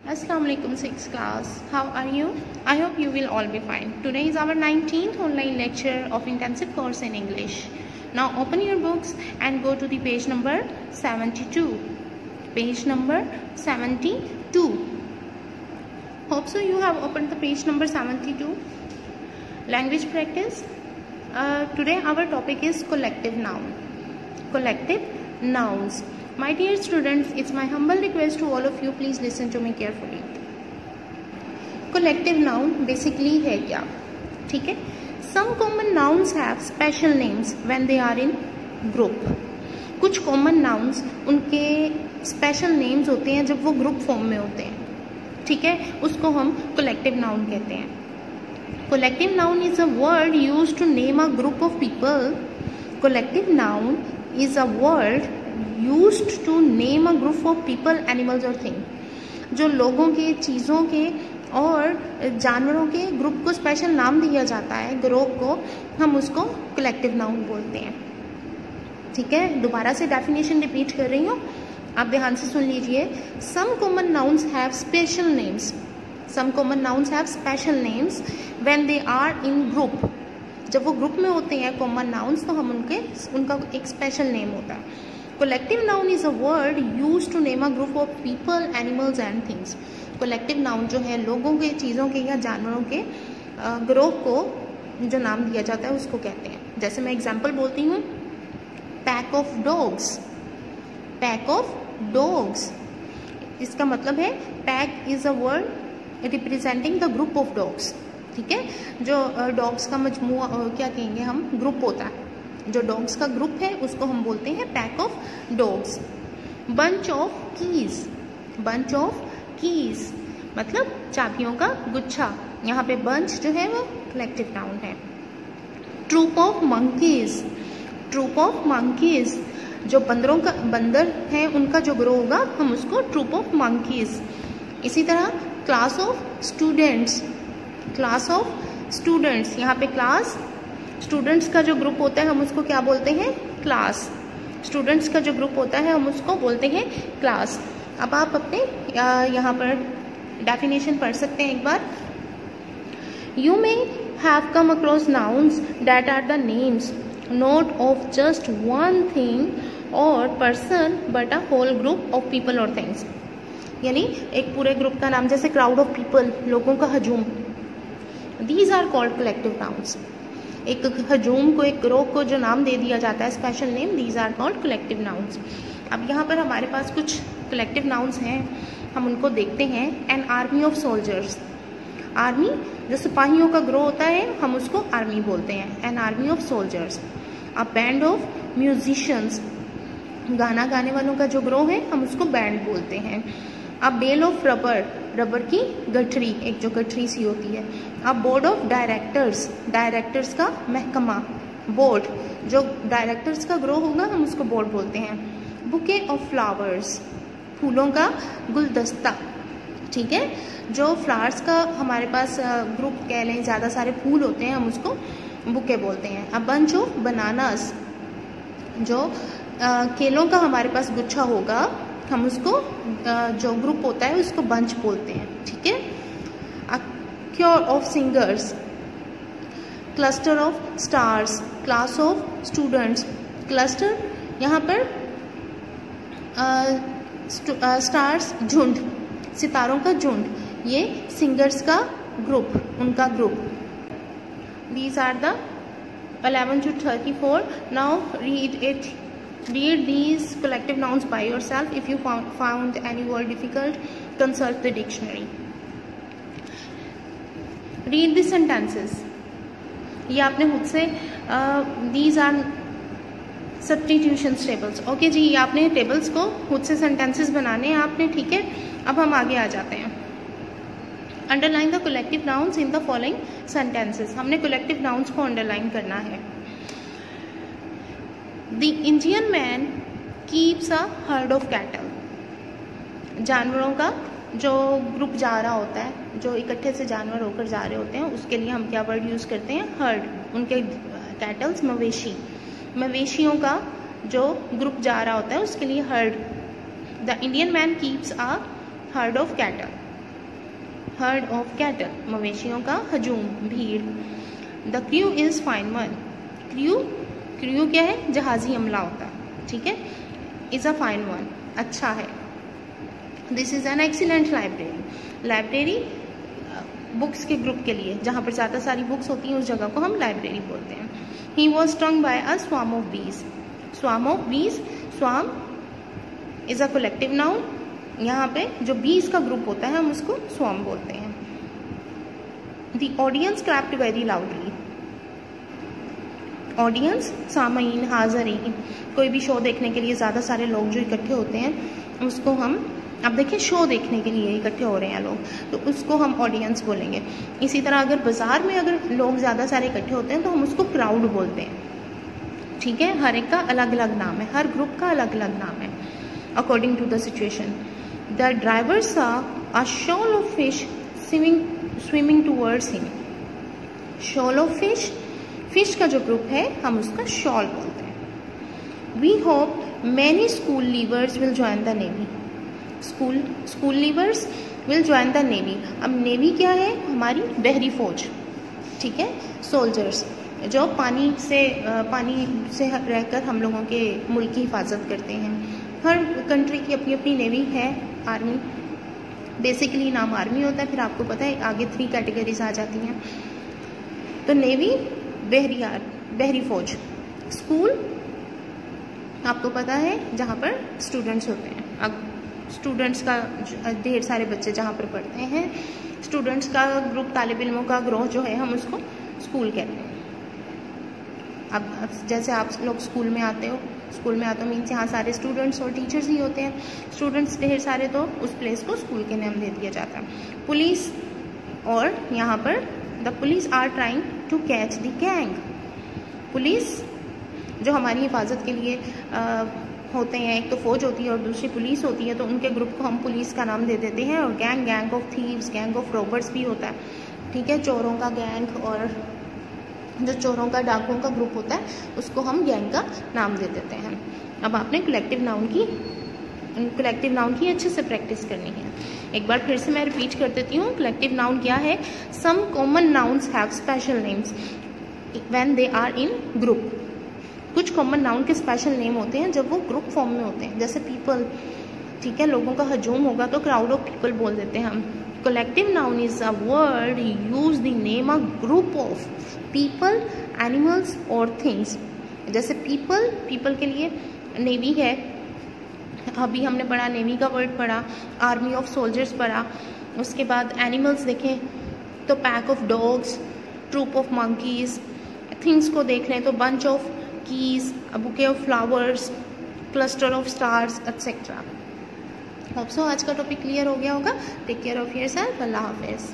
Assalamualaikum 6th class. How are you? I hope you will all be fine. Today is our 19th online lecture of intensive course in English. Now open your books and go to the page number 72. Page number 72. Hope so you have opened the page number 72. Language practice. Today our topic is collective noun. Collective nouns. My dear students, it's my humble request to all of you, please listen to me carefully. Collective noun basically है क्या? ठीक है? Some common nouns have special names when they are in group. कुछ common nouns उनके special names होते हैं जब वो group form में होते हैं. ठीक है? उसको हम collective noun कहते हैं. Collective noun is a word used to name a group of people. Collective noun is a word used to name a group of people, animals और things. जो लोगों के, चीज़ों के और जानवरों के ग्रुप को स्पेशल नाम दिया जाता है, ग्रुप को, हम उसको कलेक्टिव नाउन बोलते हैं. ठीक है, दोबारा से डेफिनेशन रिपीट कर रही हूँ, आप ध्यान से सुन लीजिए. Some common nouns have special names. Some common nouns have special names when they are in group. जब वो ग्रुप में होते हैं कॉमन नाउन्स तो हम उनका एक स्पेशल नेम होता है. Collective noun is a word used to name a group of people, animals and things. Collective noun जो है लोगों के, चीज़ों के या जानवरों के ग्रोह को जो नाम दिया जाता है उसको कहते हैं. जैसे मैं एग्जांपल बोलती हूँ, pack of dogs. Pack of dogs, इसका मतलब है pack is a word representing the group of dogs. ठीक है, जो डॉग्स का मजमुआ, क्या कहेंगे हम, ग्रुप होता है. जो डॉग्स का ग्रुप है उसको हम बोलते हैं pack of dogs. Bunch of keys. Bunch of keys मतलब चाबियों का गुच्छा. यहाँ पे बंच जो है वो कलेक्टिव नाउन है. Troop of monkeys. Troop of monkeys, जो बंदर है उनका जो ग्रोह होगा हम उसको ट्रूप ऑफ मंकीज. इसी तरह class of students. Class of students, यहाँ पे क्लास, स्टूडेंट्स का जो ग्रुप होता है हम उसको क्या बोलते हैं, क्लास. स्टूडेंट्स का जो ग्रुप होता है हम उसको बोलते हैं क्लास. अब आप अपने यहाँ पर डेफिनेशन पढ़ सकते हैं एक बार. You may have come across nouns that are the names not of just one thing और person but a whole group of people और थिंग्स. यानी एक पूरे ग्रुप का नाम, जैसे क्राउड ऑफ पीपल, लोगों का हजूम. These are called collective nouns. एक हजूम को, एक ग्रोह को जो नाम दे दिया जाता है special name, these are called collective nouns. अब यहाँ पर हमारे पास कुछ कलेक्टिव नाउन्स हैं, हम उनको देखते हैं. An army of soldiers. Army, जो सिपाहियों का ग्रोह होता है हम उसको आर्मी बोलते हैं. An army of soldiers. A band of musicians. गाना गाने वालों का जो ग्रोह है हम उसको बैंड बोलते हैं. अ बेल ऑफ रबर. रबर की गठरी, एक जो गठरी सी होती है. अब बोर्ड ऑफ डायरेक्टर्स. डायरेक्टर्स का महकमा, बोर्ड. जो डायरेक्टर्स का ग्रोह होगा हम उसको बोर्ड बोलते हैं. Bouquet of flowers. फूलों का गुलदस्ता. ठीक है, जो फ्लावर्स का हमारे पास ग्रुप कह लें, ज़्यादा सारे फूल होते हैं हम उसको बुके बोलते हैं. A bunch of bananas. जो केलों का हमारे पास गुच्छा होगा हम उसको, जो ग्रुप होता है उसको बंच बोलते हैं. ठीक है. A cure of singers. Cluster of stars. Class of students. Cluster, यहाँ पर स्टार्स झुंड, सितारों का झुंड. ये सिंगर्स का ग्रुप, उनका group. These are the 11 to 34. Now read it. Read these collective nouns by yourself. If you found any word difficult, consult the dictionary. Read the sentences. ये आपने खुद से these are substitutions tables. Okay जी, ये आपने tables को खुद से सेंटेंसेस बनाने हैं आपने. ठीक है, अब हम आगे आ जाते हैं. Underline the collective nouns in the following sentences. हमने कलेक्टिव नाउन्स को अंडरलाइन करना है. The Indian man keeps a herd of cattle. जानवरों का जो ग्रुप जा रहा होता है, जो इकट्ठे से जानवर होकर जा रहे होते हैं, उसके लिए हम क्या वर्ड यूज़ करते हैं, हर्ड. उनके कैटल्स, मवेशी. मवेशियों का जो ग्रुप जा रहा होता है उसके लिए heard. The Indian man keeps a herd of cattle. Heard of cattle, मवेशियों का हजूम, भीड़। The crew is fine one, crew क्या है, जहाजी अमला होता है, ठीक है। इज़ अ फाइन वन, अच्छा है। This is an excellent library, library books के ग्रुप के लिए, जहाँ पर ज़्यादा सारी बुक्स होती हैं उस जगह को हम लाइब्रेरी बोलते हैं। He was stung by a swarm of bees, swarm of bees, swarm is a collective noun, यहाँ पे जो बीज का ग्रुप होता है हम उसको स्वार्म बोलते हैं। The audience clapped very loudly, audience सामईन, हाज़रीन, कोई भी शो देखने के लिए ज़्यादा सारे लोग जो इकट्ठे होते हैं उसको हम, अब देखिए शो देखने के लिए इकट्ठे हो रहे हैं लोग, तो उसको हम ऑडियंस बोलेंगे। इसी तरह अगर बाज़ार में अगर लोग ज़्यादा सारे इकट्ठे होते हैं तो हम उसको क्राउड बोलते हैं, ठीक है। हर एक का अलग अलग नाम है, हर ग्रुप का अलग अलग नाम है according to the situation. The driver saw a shoal of fish swimming towards him, shoal of fish, fish का जो ग्रुप है हम उसका शॉल बोलते हैं। We hope many school leavers will join the navy, school leavers will join the navy. अब navy क्या है, हमारी बहरी फौज, ठीक है। सोल्जर्स जो पानी से रहकर हम लोगों के मुल्क की हिफाजत करते हैं। हर कंट्री की अपनी अपनी नेवी है, आर्मी, बेसिकली नाम आर्मी होता है, फिर आपको पता है आगे 3 कैटेगरीज आ जाती हैं। तो नेवी बहरी फौज, स्कूल आपको पता है जहाँ पर स्टूडेंट्स होते हैं। अब स्टूडेंट्स का ढेर सारे बच्चे जहाँ पर पढ़ते हैं, स्टूडेंट्स का ग्रुप, तालिब इल्मों का ग्रोह जो है हम उसको स्कूल कहते हैं। अब जैसे आप लोग स्कूल में आते हो मीन्स यहाँ सारे स्टूडेंट्स और टीचर्स ही होते हैं, स्टूडेंट्स ढेर सारे, तो उस प्लेस को स्कूल के नाम दे दिया जाता है। पुलिस, और यहाँ पर the police are trying to catch the gang, police जो हमारी हिफाजत के लिए होते हैं, एक तो फौज होती है और दूसरी पुलिस होती है, तो उनके ग्रुप को हम पुलिस का नाम दे देते हैं। और gang of thieves, gang of robbers भी होता है, ठीक है, चोरों का गैंग, और जो चोरों का, डाकुओं का ग्रुप होता है उसको हम गैंग का नाम दे देते हैं। अब आपने कलेक्टिव नाउन की अच्छे से प्रैक्टिस करनी है। एक बार फिर से मैं रिपीट कर देती हूँ, कलेक्टिव नाउन क्या है। Some common nouns have special names when they are in group, कुछ कॉमन नाउन के स्पेशल नेम होते हैं जब वो ग्रुप फॉर्म में होते हैं, जैसे पीपल, ठीक है, लोगों का हजूम होगा तो क्राउड ऑफ पीपल बोल देते हैं हम। Collective noun is a word use the name a group of people, animals और थिंग्स। जैसे पीपल के लिए नेवी है, अभी हमने पढ़ा, नेवी का वर्ड पढ़ा, आर्मी ऑफ सोल्जर्स पढ़ा। उसके बाद एनिमल्स देखें तो pack of dogs, troop of monkeys. Things को देख लें तो bunch of keys, a bouquet of flowers, cluster of stars, etc. Hope so आज का टॉपिक क्लियर हो गया होगा। टेक केयर ऑफ योरसेल्फ, अल्लाह हाफिज़।